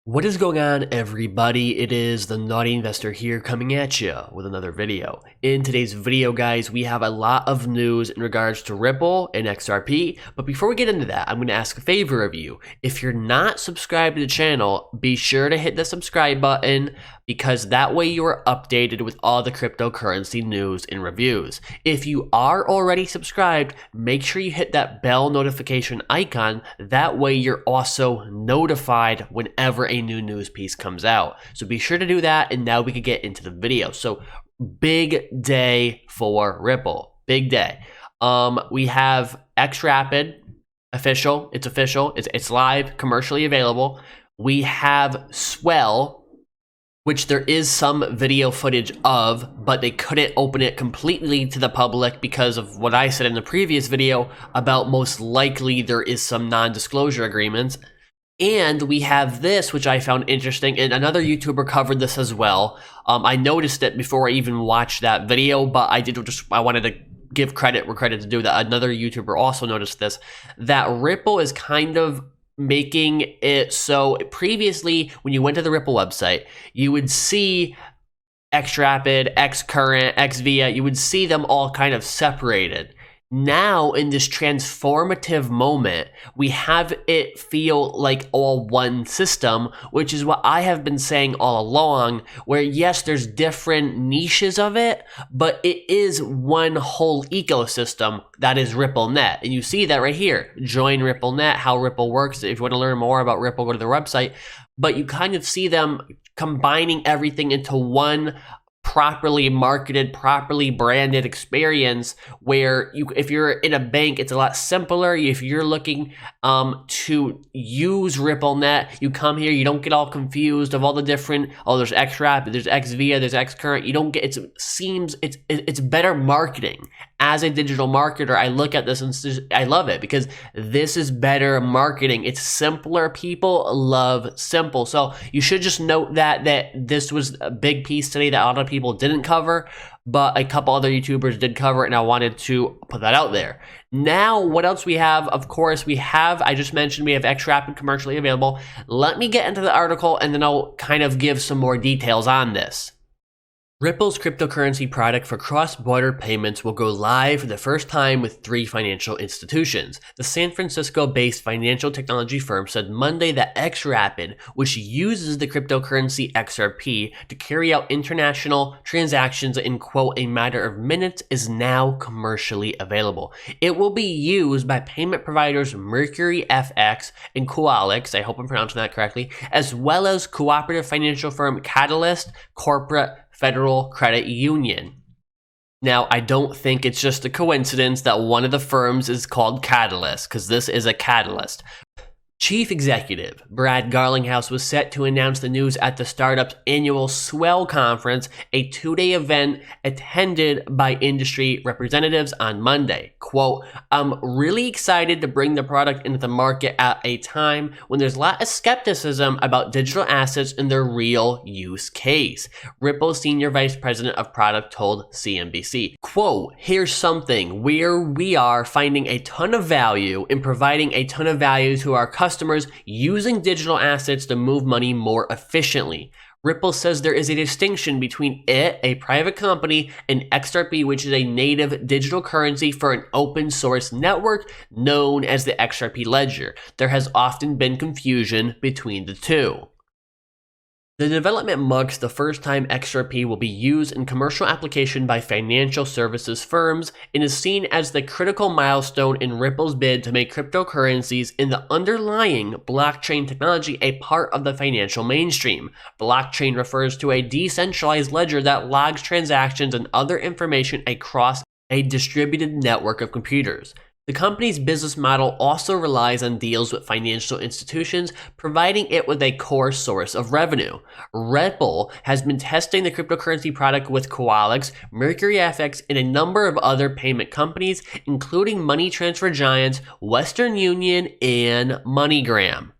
What is going on, everybody? It is the Naughty Investor here coming at you with another video. In today's video, guys, we have a lot of news in regards to Ripple and XRP. But before we get into that, I'm going to ask a favor of you. If you're not subscribed to the channel, be sure to hit the subscribe button because that way you are updated with all the cryptocurrency news and reviews. If you are already subscribed, make sure you hit that bell notification icon. That way you're also notified whenever a new news piece comes out. So be sure to do that, and now we can get into the video. So big day for Ripple. Big day. We have xRapid official. It's official. It's live, commercially available. We have Swell, which there is some video footage of, but they couldn't open it completely to the public because of what I said in the previous video about most likely there is some non-disclosure agreements. And we have this, which I found interesting, and another YouTuber covered this as well. I noticed it before I even watched that video, but I wanted to give credit where credit's due. That another YouTuber also noticed this, that Ripple is kind of making it so previously when you went to the Ripple website, you would see xRapid, xCurrent, xVia, you would see them all kind of separated. Now, in this transformative moment, we have it feel like all one system, which is what I have been saying all along, where yes, there's different niches of it, but it is one whole ecosystem that is RippleNet. And you see that right here. Join RippleNet, how Ripple works. If you want to learn more about Ripple, go to their website. But you kind of see them combining everything into one properly marketed, properly branded experience where if you're in a bank, it's a lot simpler. If you're looking to use RippleNet, you come here, you don't get all confused of all the different, there's xRapid, there's xVia, there's xCurrent. You don't get, it's better marketing. As a digital marketer, I look at this and I love it because this is better marketing. It's simpler. People love simple. So you should just note that this was a big piece today that a lot of people didn't cover, but a couple other YouTubers did cover it, and I wanted to put that out there. Now, what else we have? Of course, I just mentioned we have xRapid commercially available. Let me get into the article, and then I'll kind of give some more details on this. Ripple's cryptocurrency product for cross-border payments will go live for the first time with 3 financial institutions. The San Francisco-based financial technology firm said Monday that xRapid, which uses the cryptocurrency XRP to carry out international transactions in, quote, a matter of minutes, is now commercially available. It will be used by payment providers Mercury FX and Coalix, I hope I'm pronouncing that correctly, as well as cooperative financial firm Catalyst Corporate Federal Credit Union. Now, I don't think it's just a coincidence that one of the firms is called Catalyst, because this is a catalyst. Chief Executive Brad Garlinghouse was set to announce the news at the startup's annual Swell conference, a 2-day event attended by industry representatives on Monday. Quote, "I'm really excited to bring the product into the market at a time when there's a lot of skepticism about digital assets and their real use case," Ripple's Senior Vice President of Product told CNBC. Quote, "Here's something where we are finding a ton of value in providing a ton of value to our customers using digital assets to move money more efficiently. Ripple says there is a distinction between it, a private company, and XRP, which is a native digital currency for an open source network known as the XRP ledger. There has often been confusion between the two." The development marks the first time XRP will be used in commercial application by financial services firms and is seen as the critical milestone in Ripple's bid to make cryptocurrencies in the underlying blockchain technology a part of the financial mainstream. Blockchain refers to a decentralized ledger that logs transactions and other information across a distributed network of computers. The company's business model also relies on deals with financial institutions, providing it with a core source of revenue. Ripple has been testing the cryptocurrency product with Coalix, Mercury FX, and a number of other payment companies, including money transfer giants Western Union and MoneyGram.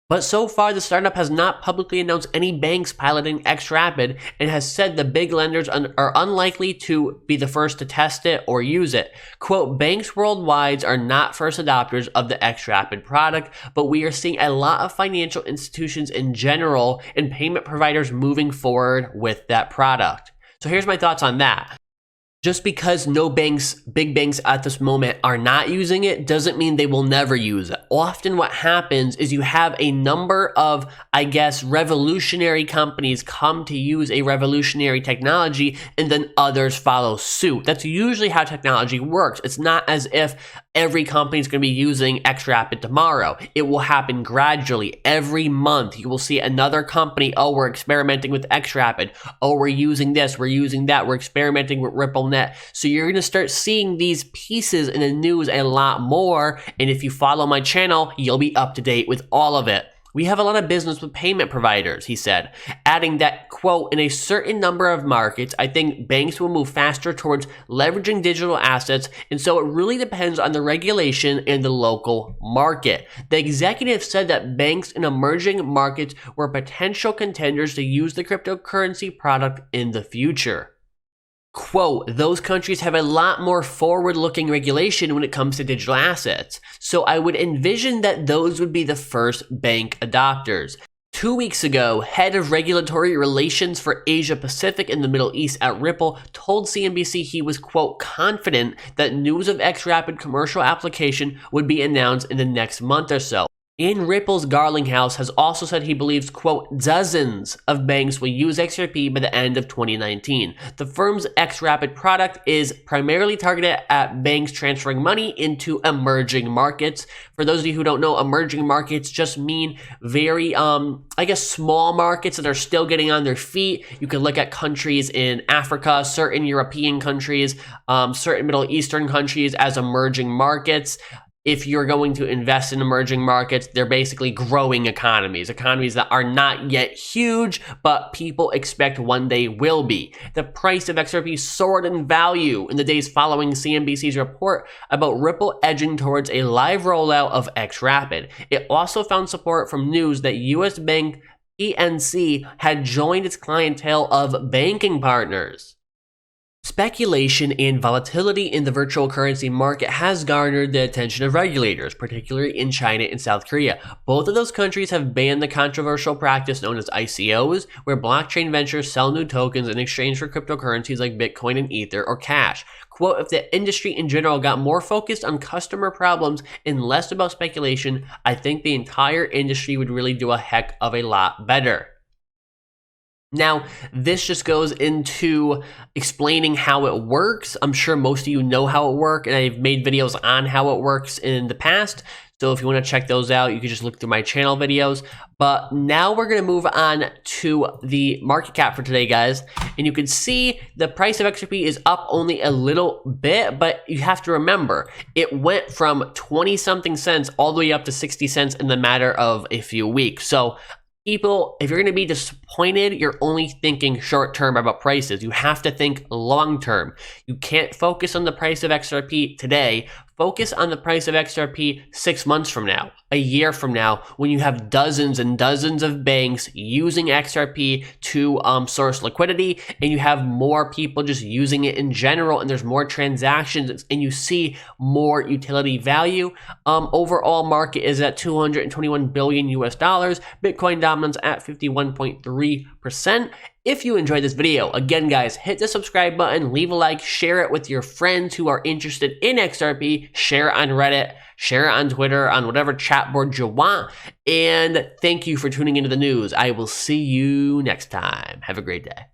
But so far, the startup has not publicly announced any banks piloting xRapid and has said the big lenders are unlikely to be the first to test it or use it. Quote, banks worldwide are not first adopters of the xRapid product, but we are seeing a lot of financial institutions in general and payment providers moving forward with that product. So here's my thoughts on that. Just because no banks, big banks at this moment are not using it doesn't mean they will never use it. Often what happens is you have a number of, I guess, revolutionary companies come to use a revolutionary technology and then others follow suit. That's usually how technology works. It's not as if every company is going to be using xRapid tomorrow. It will happen gradually. Every month you will see another company, oh, we're experimenting with xRapid. Oh, we're using this, we're using that, we're experimenting with RippleNet. So you're going to start seeing these pieces in the news a lot more. And if you follow my channel, you'll be up to date with all of it. We have a lot of business with payment providers, he said, adding that, quote, in a certain number of markets, I think banks will move faster towards leveraging digital assets, and so it really depends on the regulation in the local market. The executive said that banks in emerging markets were potential contenders to use the cryptocurrency product in the future. Quote, those countries have a lot more forward-looking regulation when it comes to digital assets. So I would envision that those would be the first bank adopters. 2 weeks ago, head of regulatory relations for Asia Pacific and the Middle East at Ripple told CNBC he was, quote, confident that news of xRapid commercial application would be announced in the next month or so. And Ripple's Garlinghouse has also said he believes, quote, dozens of banks will use XRP by the end of 2019. The firm's xRapid product is primarily targeted at banks transferring money into emerging markets. For those of you who don't know, emerging markets just mean very, I guess, small markets that are still getting on their feet. You can look at countries in Africa, certain European countries, certain Middle Eastern countries as emerging markets. If you're going to invest in emerging markets, they're basically growing economies that are not yet huge, but people expect one day will be. The price of XRP soared in value in the days following CNBC's report about Ripple edging towards a live rollout of xRapid. It also found support from news that US bank PNC had joined its clientele of banking partners. Speculation and volatility in the virtual currency market has garnered the attention of regulators, particularly in China and South Korea. Both of those countries have banned the controversial practice known as ICOs, where blockchain ventures sell new tokens in exchange for cryptocurrencies like Bitcoin and Ether or cash. Quote, if the industry in general got more focused on customer problems and less about speculation, I think the entire industry would really do a heck of a lot better. Now, this just goes into explaining how it works. I'm sure most of you know how it works, and I've made videos on how it works in the past. So if you want to check those out, you can just look through my channel videos. But now we're going to move on to the market cap for today, guys. And you can see the price of XRP is up only a little bit, but you have to remember, it went from 20-something cents all the way up to 60 cents in the matter of a few weeks. So people, if you're going to be disappointed, you're only thinking short term about prices. You have to think long term. You can't focus on the price of XRP today. Focus on the price of XRP 6 months from now, a year from now, when you have dozens and dozens of banks using XRP to source liquidity, and you have more people just using it in general, and there's more transactions, and you see more utility value. Overall market is at $221 billion US dollars. Bitcoin dominance at 51.3%. If you enjoyed this video, again guys, hit the subscribe button, leave a like, share it with your friends who are interested in XRP, share it on Reddit, share it on Twitter, on whatever chat board you want, and thank you for tuning into the news. I will see you next time. Have a great day.